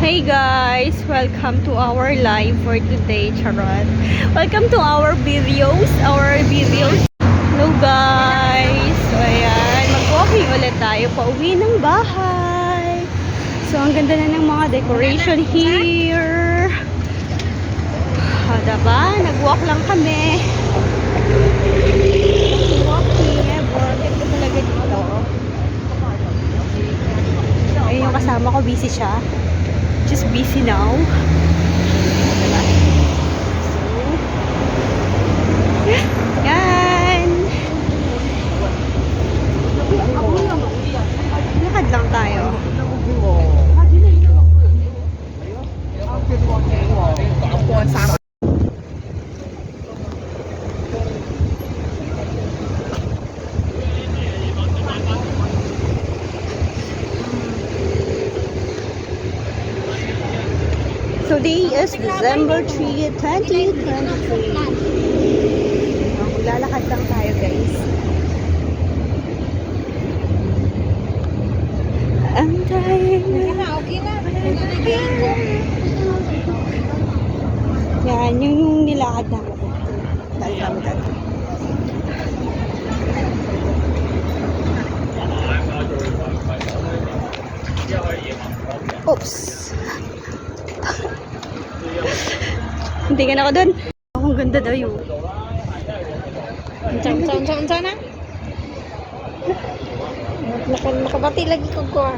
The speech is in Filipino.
Hey guys! Welcome to our live for today, charot. Welcome to our videos. Hello guys! So ayan, mag-walking ulit tayo pauwi ng bahay. So ang ganda na ng mga decoration here. Diba? Nag-walk lang kami. Walking, ganda talaga dito. Ayun yung kasama ko, busy siya. Just busy now. So, yan. Lakad lang tayo. Today is December 3, 2023. Maglalakad lang tayo, guys. Ang tayo na. Yan, yung nilakad namin. Oops. Hindi ka na ako dun. Ang ganda daw yung. Unsa na? Nakabati lagi ko ko.